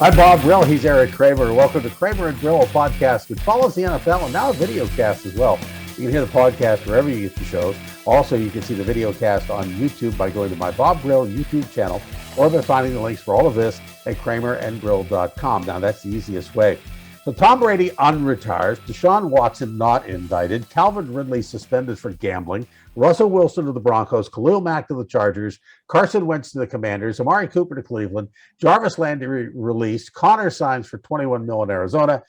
I'm Bob Brill. He's Erik Kramer. Welcome to Kramer and Brill, a podcast which follows the NFL and now a video cast as well. You can hear the podcast wherever you get the shows. Also, you can see the video cast on YouTube by going to my Bob Brill YouTube channel or by finding the links for all of this at kramerandbrill.com. Now, that's the easiest way. So Tom Brady unretires, Deshaun Watson not indicted, Calvin Ridley suspended for gambling, Russell Wilson to the Broncos, Khalil Mack to the Chargers, Carson Wentz to the Commanders, Amari Cooper to Cleveland, Jarvis Landry released, Connor signs for $21 million in Arizona,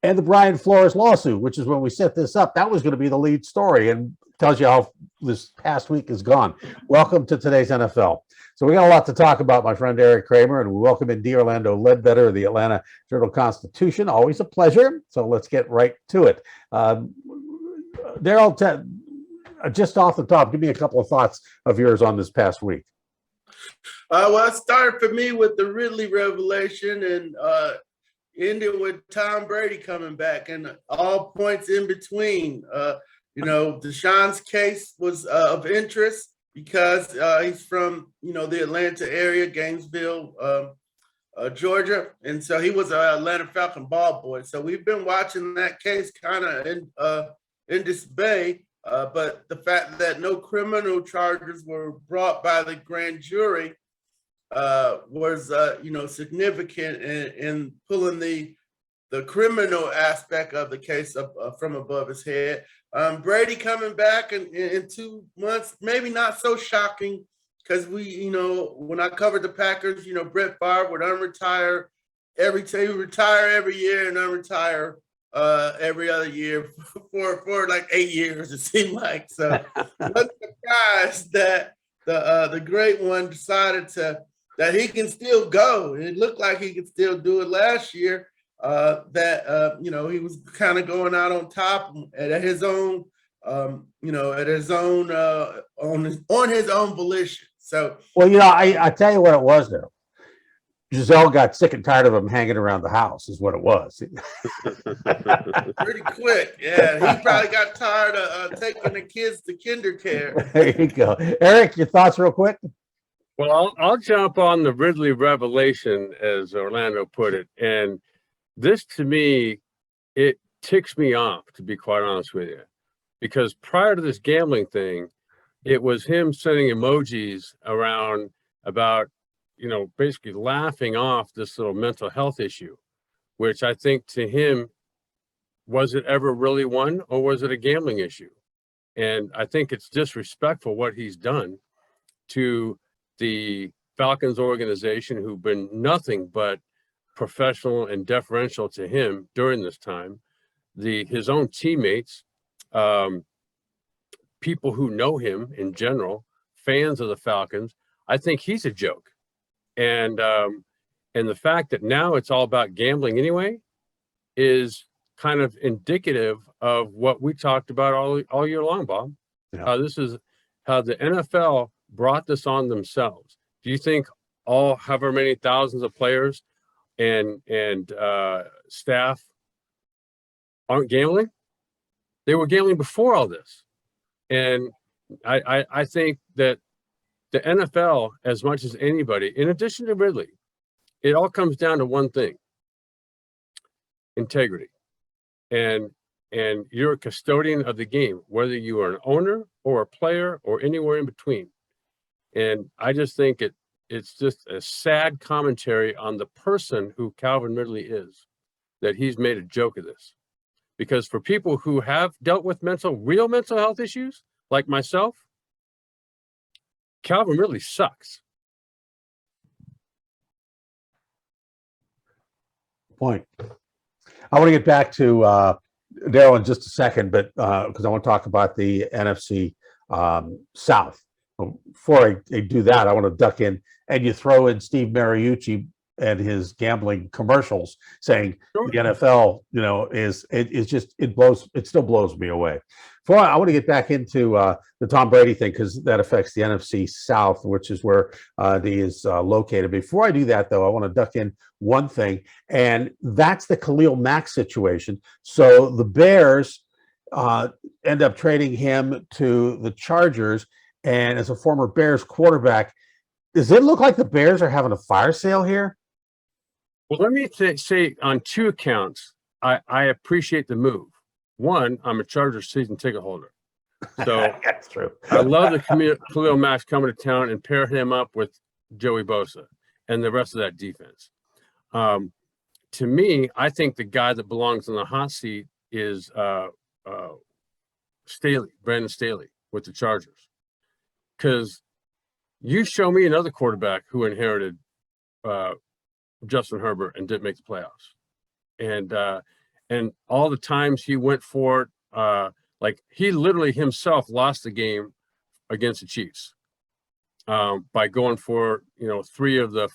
and the Brian Flores lawsuit, which is when we set this up, that was going to be the lead story and tells you how this past week has gone. Welcome to today's NFL. So we got a lot to talk about, my friend Erik Kramer, and we welcome in D. Orlando Ledbetter of the Atlanta Journal-Constitution. Always a pleasure. So let's get right to it. Daryl, just off the top, give me a couple of thoughts of yours on this past week. Well, it started for me with the Ridley revelation and ended with Tom Brady coming back and all points in between. Deshaun's case was of interest because he's from, the Atlanta area, Gainesville, Georgia. And so he was an Atlanta Falcon ball boy. So we've been watching that case kind of in dismay. But the fact that no criminal charges were brought by the grand jury was, significant in pulling the criminal aspect of the case up from above his head. Brady coming back in 2 months, maybe not so shocking because when I covered the Packers, Brett Favre would unretire retire every year and unretire every other year for like 8 years, it seemed like. So I'm surprised that the great one decided that he can still go. It looked like he could still do it last year. He was kind of going out on top at his own, on his own volition. So, well, I tell you what it was there. Giselle got sick and tired of him hanging around the house, is what it was. Pretty quick, yeah. He probably got tired of taking the kids to kinder care. There you go, Erik. Your thoughts, real quick. Well, I'll jump on the Ridley revelation, as Orlando put it, and this, to me, it ticks me off, to be quite honest with you, because prior to this gambling thing, it was him sending emojis around about, basically laughing off this little mental health issue, which I think to him, was it ever really one, or was it a gambling issue? And I think it's disrespectful what he's done to the Falcons organization, who've been nothing but professional and deferential to him during this time, his own teammates, people who know him in general, fans of the Falcons. I think he's a joke. And the fact that now it's all about gambling anyway is kind of indicative of what we talked about all year long, Bob. Yeah. This is how the NFL brought this on themselves. Do you think all however many thousands of players and staff aren't gambling? They were gambling before all this. And I think that the NFL, as much as anybody, in addition to Ridley, it all comes down to one thing: integrity. And you're a custodian of the game, whether you are an owner or a player or anywhere in between. And I just think it's just a sad commentary on the person who Calvin Ridley is, that he's made a joke of this. Because for people who have dealt with real mental health issues, like myself, Calvin Ridley sucks. Point. I want to get back to Daryl in just a second, but because I want to talk about the NFC South. Before I do that, I want to duck in and you throw in Steve Mariucci and his gambling commercials saying the NFL, it still blows me away. I want to get back into the Tom Brady thing because that affects the NFC South, which is where he is located. Before I do that, though, I want to duck in one thing, and that's the Khalil Mack situation. So the Bears end up trading him to the Chargers, and as a former Bears quarterback, does it look like the Bears are having a fire sale here? Well, let me say on two accounts, I appreciate the move. One, I'm a Chargers season ticket holder. So that's true. I love the Khalil Mack's coming to town and pair him up with Joey Bosa and the rest of that defense. To me, I think the guy that belongs in the hot seat is Brandon Staley with the Chargers. Because you show me another quarterback who inherited Justin Herbert and didn't make the playoffs. And all the times he went for it, like he literally himself lost the game against the Chiefs by going for, 3 of the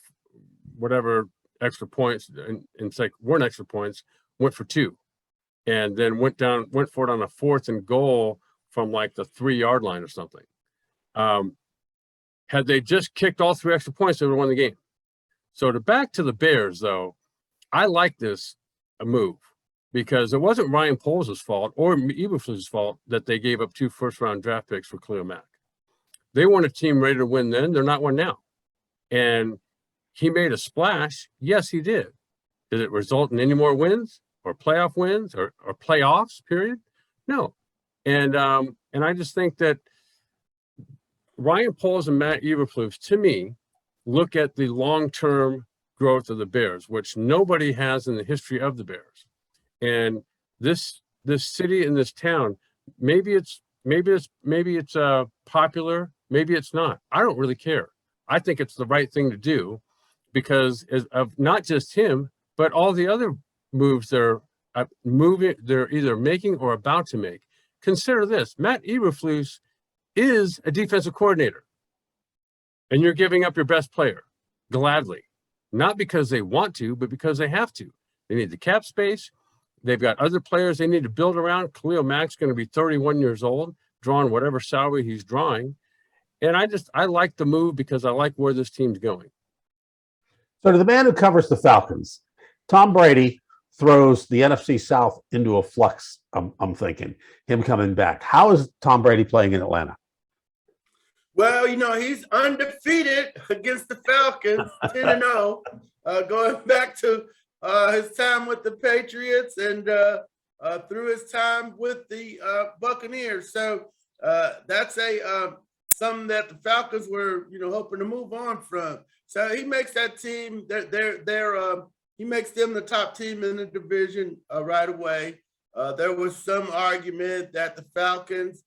whatever extra points, and it's like weren't extra points, went for 2, and then went for it on a 4th and goal from like the 3-yard line or something. Had they just kicked all 3 extra points, they would have won the game. So back to the Bears, though, I like this move because it wasn't Ryan Poles' fault or Eberflus's fault that they gave up 2 first-round draft picks for Khalil Mack. They weren't a team ready to win then. They're not one now. And he made a splash. Yes, he did. Did it result in any more wins or playoff wins or playoffs, period? No. And I just think that Ryan Poles and Matt Eberflus, to me, look at the long-term growth of the Bears, which nobody has in the history of the Bears. And this city and this town, maybe it's popular, maybe it's not. I don't really care. I think it's the right thing to do because of not just him, but all the other moves they're either making or about to make. Consider this: Matt Eberflus is a defensive coordinator, and you're giving up your best player gladly, not because they want to, but because they have to. They need the cap space. They've got other players they need to build around. Khalil Mack's going to be 31 years old, drawing whatever salary he's drawing. And I like the move because I like where this team's going. So to the man who covers the Falcons, Tom Brady throws the NFC South into a flux, I'm thinking, him coming back. How is Tom Brady playing in Atlanta? Well, he's undefeated against the Falcons, 10-0, going back to his time with the Patriots and through his time with the Buccaneers. So that's something that the Falcons were, hoping to move on from. So he makes that team. He makes them the top team in the division right away. There was some argument that the Falcons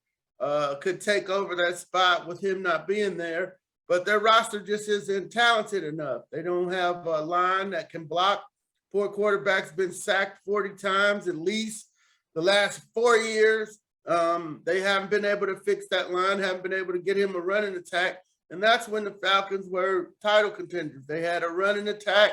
could take over that spot with him not being there, but their roster just isn't talented enough. They don't have a line that can block. 4 quarterbacks been sacked 40 times at least the last 4 years. They haven't been able to fix that line, haven't been able to get him a running attack. And that's when the Falcons were title contenders. They had a running attack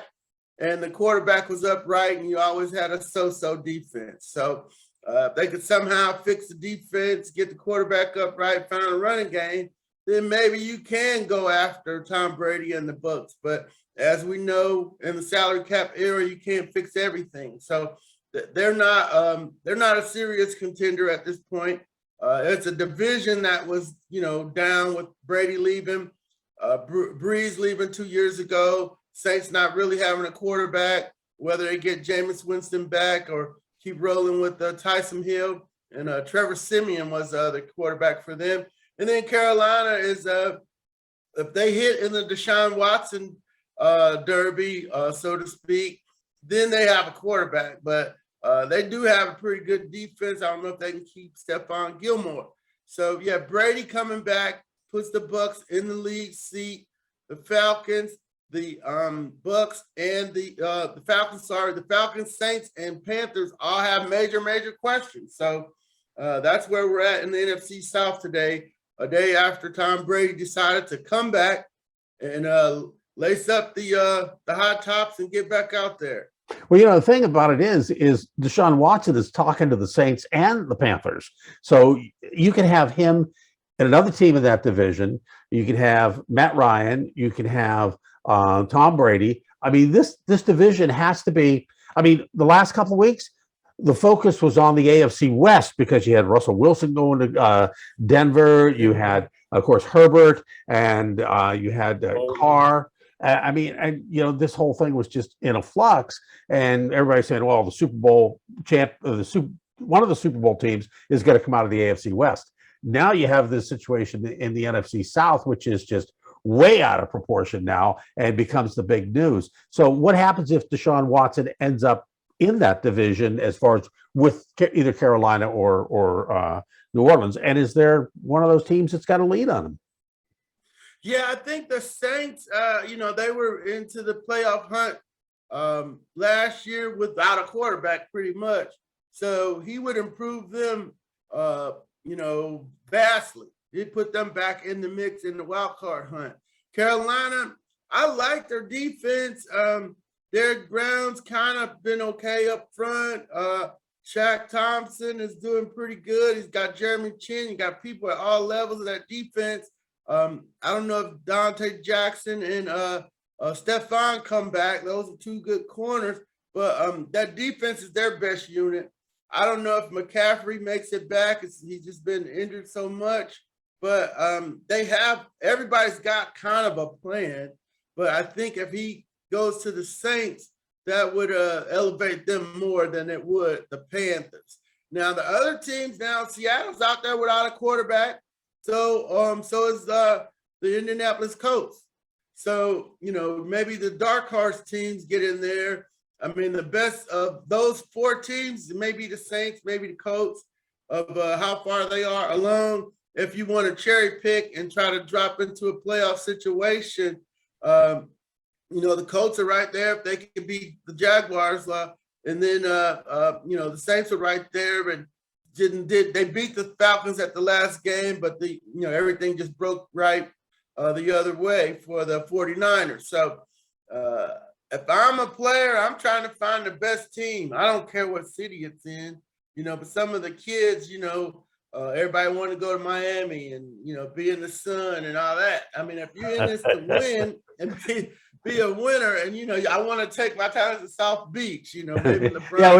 and the quarterback was upright, and you always had a so-so defense. So if they could somehow fix the defense, get the quarterback upright, find a running game, then maybe you can go after Tom Brady and the Bucs. But as we know, in the salary cap era, you can't fix everything. So they're not a serious contender at this point. It's a division that was, down with Brady leaving, Breeze leaving 2 years ago, Saints not really having a quarterback, whether they get Jameis Winston back or keep rolling with Tyson Hill, and Trevor Siemian was the other quarterback for them. And then Carolina is, if they hit in the Deshaun Watson derby, so to speak, then they have a quarterback. But they do have a pretty good defense. I don't know if they can keep Stephon Gilmore. So, yeah, Brady coming back puts the Bucs in the league seat. The Falcons, the Bucs, and the Falcons, Saints, and Panthers all have major questions. So that's where we're at in the NFC South today, a day after Tom Brady decided to come back and lace up the hot tops and get back out there. Well, the thing about it is Deshaun Watson is talking to the Saints and the Panthers. So you can have him and another team in that division. You can have Matt Ryan. You can have Tom Brady. I mean, this division has to be, the last couple of weeks, the focus was on the AFC West because you had Russell Wilson going to Denver. You had, of course, Herbert, and you had Carr. I mean, and this whole thing was just in a flux, and everybody saying, "Well, the Super Bowl champ, one of the Super Bowl teams is going to come out of the AFC West." Now you have this situation in the NFC South, which is just way out of proportion now and becomes the big news. So, what happens if Deshaun Watson ends up in that division as far as with either Carolina or New Orleans? And is there one of those teams that's got a lead on him? Yeah, I think the Saints, they were into the playoff hunt last year without a quarterback pretty much. So he would improve them, vastly. He put them back in the mix in the wild card hunt. Carolina, I like their defense. Their ground's kind of been okay up front. Shaq Thompson is doing pretty good. He's got Jeremy Chin. You got people at all levels of that defense. I don't know if Dante Jackson and Stephon come back. Those are two good corners, but that defense is their best unit. I don't know if McCaffrey makes it back. He's just been injured so much, but everybody's got kind of a plan. But I think if he goes to the Saints, that would elevate them more than it would the Panthers. Now, the other teams, Seattle's out there without a quarterback. So is the Indianapolis Colts. So, maybe the dark horse teams get in there. I mean, the best of those four teams, maybe the Saints, maybe the Colts, of how far they are alone. If you want to cherry pick and try to drop into a playoff situation, the Colts are right there if they can beat the Jaguars. And then, the Saints are right there and they beat the Falcons at the last game, but everything just broke right the other way for the 49ers. So if I'm a player, I'm trying to find the best team. I don't care what city it's in, but some of the kids, everybody want to go to Miami and, be in the sun and all that. I mean, if you're in this to win and be a winner, and I want to take my time to South Beach, maybe LeBron. Yeah,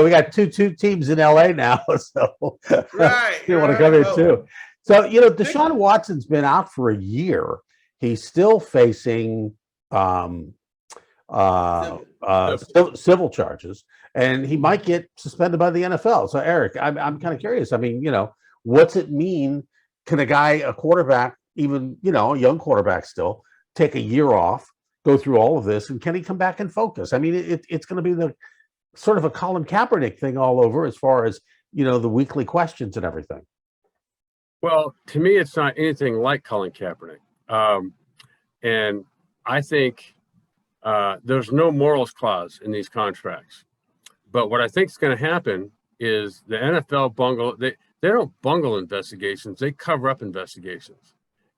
we got two teams in LA now, so right. you want to come here too. So Deshaun Watson's been out for a year. He's still facing civil charges, and he might get suspended by the NFL. So Erik, I'm kind of curious. I mean, what's it mean? Can a quarterback, even a young quarterback still, take a year off, go through all of this, and can he come back and focus? I mean, it's going to be the sort of a Colin Kaepernick thing all over as far as the weekly questions and everything. Well, to me, it's not anything like Colin Kaepernick, and I think there's no morals clause in these contracts. But what I think is going to happen is the NFL bungle. They don't bungle investigations; they cover up investigations,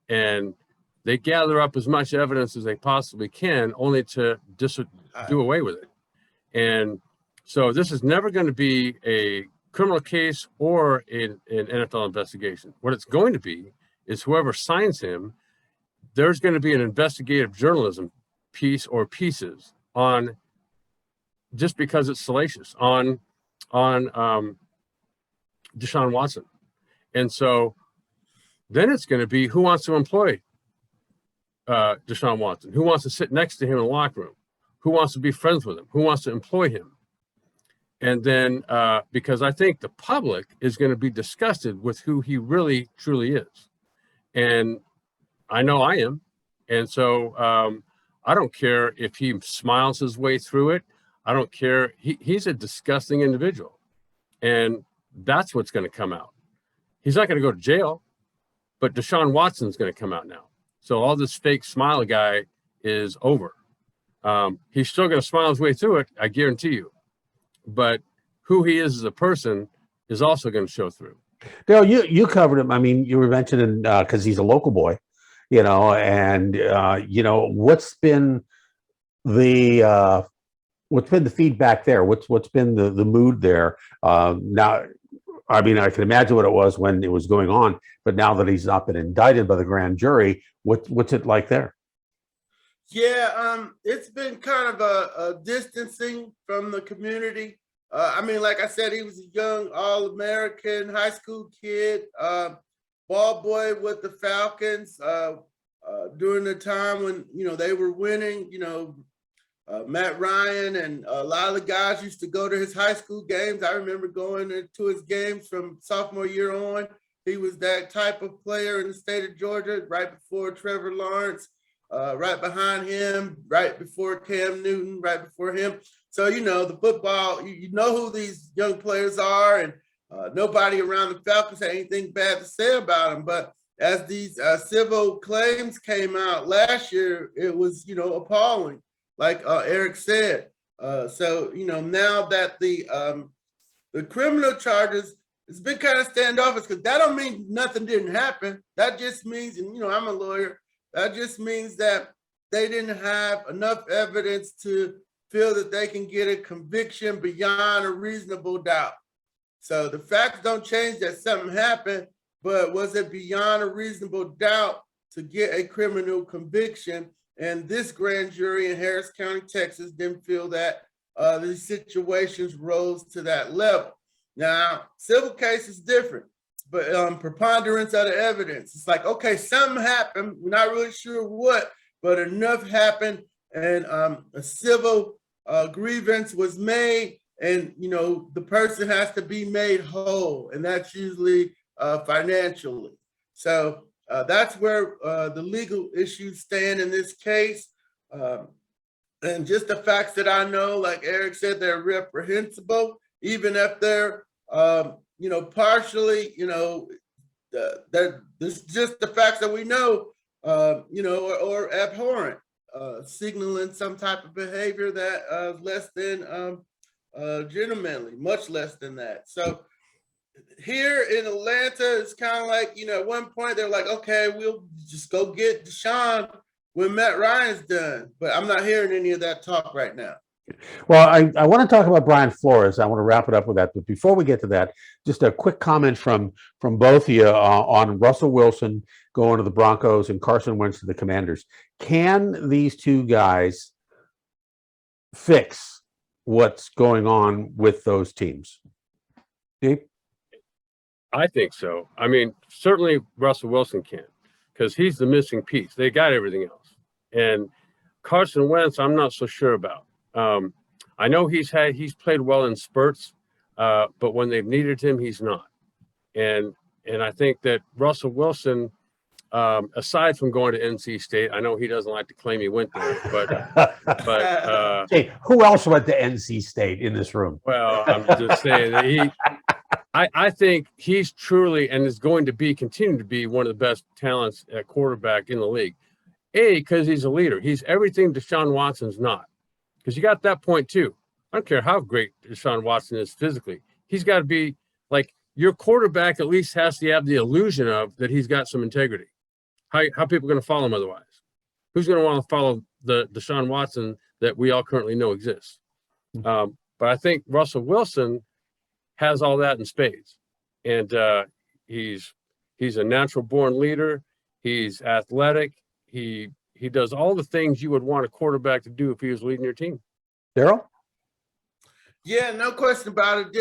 and they gather up as much evidence as they possibly can, only to do away with it. And so this is never going to be a criminal case or an NFL investigation. What it's going to be is whoever signs him, there's going to be an investigative journalism piece or pieces on, just because it's salacious, on Deshaun Watson. And so then it's going to be who wants to employ Deshaun Watson, who wants to sit next to him in the locker room, who wants to be friends with him, who wants to employ him. And then because I think the public is going to be disgusted with who he really truly is. And I know I am. And so I don't care if he smiles his way through it. I don't care. He's a disgusting individual. And that's what's going to come out. He's not going to go to jail, but Deshaun Watson's going to come out now. So all this fake smile guy is over. He's still going to smile his way through it, I guarantee you. But who he is as a person is also going to show through. Dale, you covered him. I mean, you were mentioning because he's a local boy, and what's been the feedback there? What's been the mood there? Now, I mean, I can imagine what it was when it was going on, but now that he's not been indicted by the grand jury, what's it like there? Yeah, it's been kind of a distancing from the community. I mean, like I said, he was a young All-American high school kid, ball boy with the Falcons, during the time when, they were winning, Matt Ryan and a lot of the guys used to go to his high school games. I remember going to his games from sophomore year on. He was that type of player in the state of Georgia, right before Trevor Lawrence, right behind him, right before Cam Newton, right before him. So, the football, you know who these young players are, and nobody around the Falcons had anything bad to say about them. But as these civil claims came out last year, it was, appalling, like Erik said. So, now that the criminal charges, it's been kind of standoffish, because that don't mean nothing didn't happen. That just means, and I'm a lawyer, that just means that they didn't have enough evidence to feel that they can get a conviction beyond a reasonable doubt. So the facts don't change that something happened, but was it beyond a reasonable doubt to get a criminal conviction? And this grand jury in Harris County, Texas, didn't feel that these situations rose to that level. Now, civil case is different, but preponderance of the evidence. It's like, okay, something happened. We're not really sure what, but enough happened, and a civil grievance was made, and the person has to be made whole, and that's usually financially. So that's where the legal issues stand in this case. And just the facts that I know, like Erik said, they're reprehensible, even if they're partially, this just the facts that we know, or abhorrent, signaling some type of behavior that less than gentlemanly, much less than that. So here in Atlanta, it's kind of like, at one point they're like, okay, we'll just go get Deshaun when Matt Ryan's done. But I'm not hearing any of that talk right now. Well, I want to talk about Brian Flores. I want to wrap it up with that. But before we get to that, just a quick comment from both of you on Russell Wilson going to the Broncos and Carson Wentz to the Commanders. Can these two guys fix what's going on with those teams? Steve? I think so. I mean, certainly Russell Wilson can, because he's the missing piece. They got everything else. And Carson Wentz, I'm not so sure about. I know he's played well in spurts, but when they've needed him, he's not. And I think that Russell Wilson, aside from going to NC State, I know he doesn't like to claim he went there, but hey, who else went to NC State in this room? Well, I'm just saying that I think he's truly and is going to continue to be one of the best talents at quarterback in the league. Because he's a leader. He's everything Deshaun Watson's not. Because you got that point too. I don't care how great Deshaun Watson is physically. He's got to be like your quarterback. At least has to have the illusion of that he's got some integrity. How people going to follow him otherwise? Who's going to want to follow the Deshaun Watson that we all currently know exists? But I think Russell Wilson has all that in spades, and he's a natural born leader. He's athletic. He does all the things you would want a quarterback to do if he was leading your team. Daryl? Yeah, no question about it.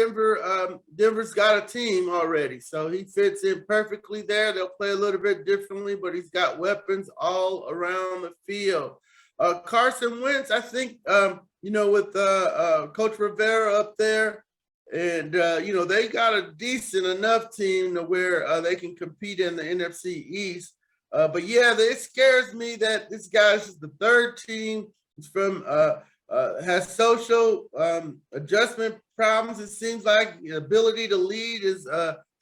Denver's got a team already, so he fits in perfectly there. They'll play a little bit differently, but he's got weapons all around the field. Carson Wentz, I think, with Coach Rivera up there, and they got a decent enough team to where they can compete in the NFC East. But yeah, it scares me that this guy's just the third team. He's from has social adjustment problems. It seems like the ability to lead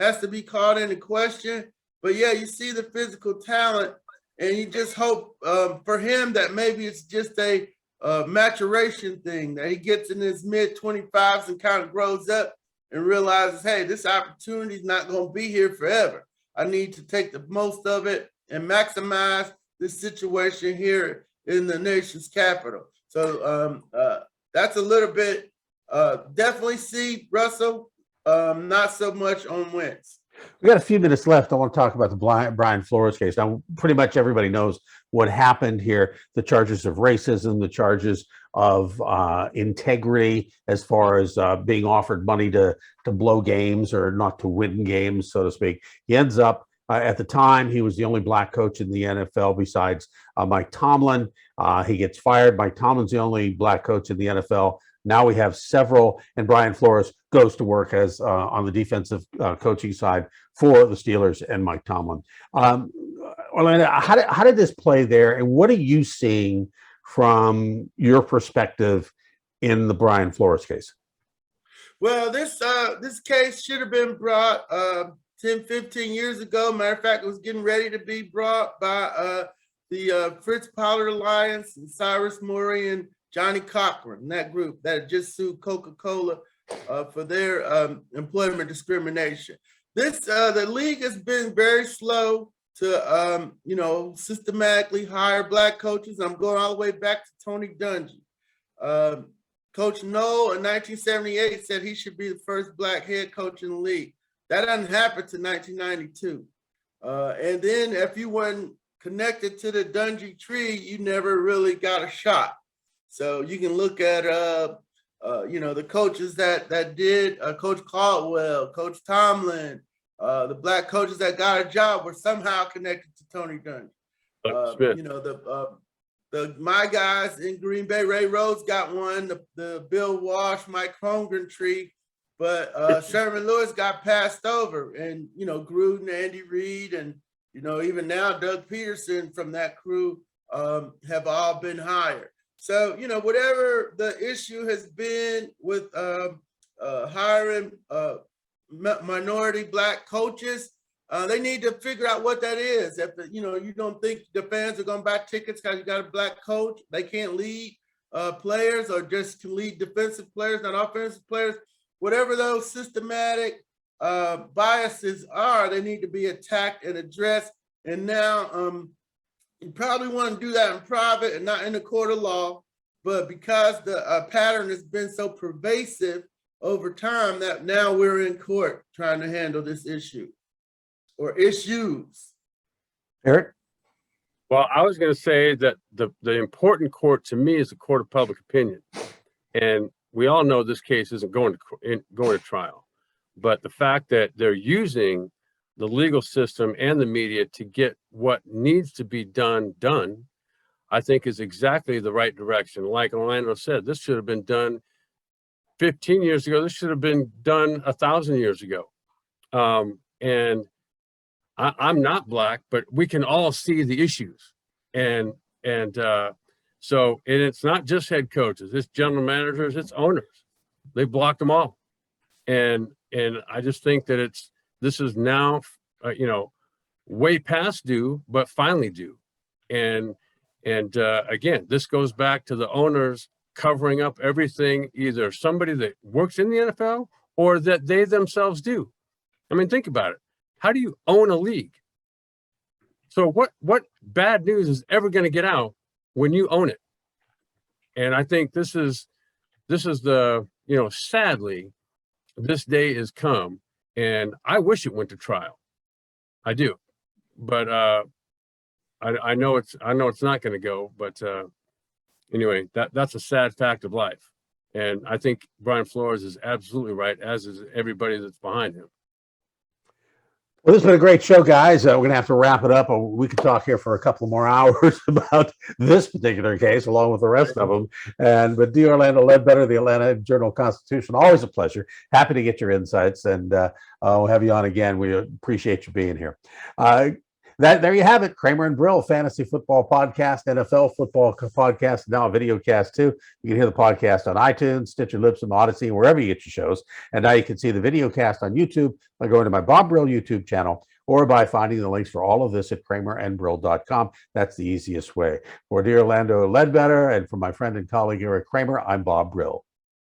has to be called into question. But yeah, you see the physical talent, and you just hope for him that maybe it's just a maturation thing, that he gets in his mid-25s and kind of grows up and realizes, hey, this opportunity is not going to be here forever. I need to take the most of it and maximize this situation here in the nation's capital. So that's a little bit, definitely see Russell, not so much on Wentz. We got a few minutes left. I want to talk about the Brian Flores case. Now, pretty much everybody knows what happened here. The charges of racism, the charges of integrity as far as being offered money to blow games or not to win games, so to speak. He ends up At the time, he was the only black coach in the NFL besides Mike Tomlin. He gets fired. Mike Tomlin's the only black coach in the NFL. Now we have several, and Brian Flores goes to work as on the defensive coaching side for the Steelers and Mike Tomlin. Orlando, how did this play there, and what are you seeing from your perspective in the Brian Flores case? Well, this case should have been brought 10, 15 years ago. Matter of fact, it was getting ready to be brought by the Fritz Pollard Alliance and Cyrus Murray and Johnny Cochran, that group that had just sued Coca-Cola for their employment discrimination. The league has been very slow to, systematically hire black coaches. I'm going all the way back to Tony Dungy. Coach Noel in 1978 said he should be the first black head coach in the league. That doesn't happen to 1992. And then if you weren't connected to the Dungy tree, you never really got a shot. So you can look at, the coaches that did, Coach Caldwell, Coach Tomlin, the black coaches that got a job were somehow connected to Tony Dungy. My guys in Green Bay, Ray Rhodes got one, the Bill Walsh, Mike Holmgren tree, but Sherman Lewis got passed over, and, Gruden, Andy Reid, and, even now Doug Peterson from that crew have all been hired. So, whatever the issue has been with hiring minority black coaches, they need to figure out what that is. If you don't think the fans are going to buy tickets because you got a black coach, they can't lead players, or just can lead defensive players, not offensive players. Whatever those systematic biases are, they need to be attacked and addressed. And now you probably want to do that in private and not in the court of law. But because the pattern has been so pervasive over time, that now we're in court trying to handle this issue or issues. Erik? Well, I was going to say that the important court to me is the court of public opinion. And we all know this case isn't going to trial. But the fact that they're using the legal system and the media to get what needs to be done, I think is exactly the right direction. Like Orlando said, this should have been done 15 years ago. This should have been done 1,000 years ago. And I'm not black, but we can all see the issues. And it's not just head coaches, it's general managers, it's owners. They blocked them all. And I just think that this is now, way past due, but finally due. And again, this goes back to the owners covering up everything, either somebody that works in the NFL or that they themselves do. I mean, think about it. How do you own a league? So what bad news is ever going to get out when you own it? And I think this is the, sadly, this day has come, and I wish it went to trial. I do. But I know it's not going to go, but anyway, that's a sad fact of life. And I think Brian Flores is absolutely right, as is everybody that's behind him. Well, this has been a great show, guys. We're going to have to wrap it up. We could talk here for a couple more hours about this particular case, along with the rest of them. But D. Orlando Ledbetter, the Atlanta Journal-Constitution, always a pleasure. Happy to get your insights, and we'll have you on again. We appreciate you being here. There you have it. Kramer and Brill, Fantasy Football Podcast, NFL Football Podcast, now a video cast too. You can hear the podcast on iTunes, Stitcher, Libsyn, Odyssey, wherever you get your shows. And now you can see the video cast on YouTube by going to my Bob Brill YouTube channel, or by finding the links for all of this at kramerandbrill.com. That's the easiest way. For dear Orlando Ledbetter, and for my friend and colleague Erik Kramer, I'm Bob Brill.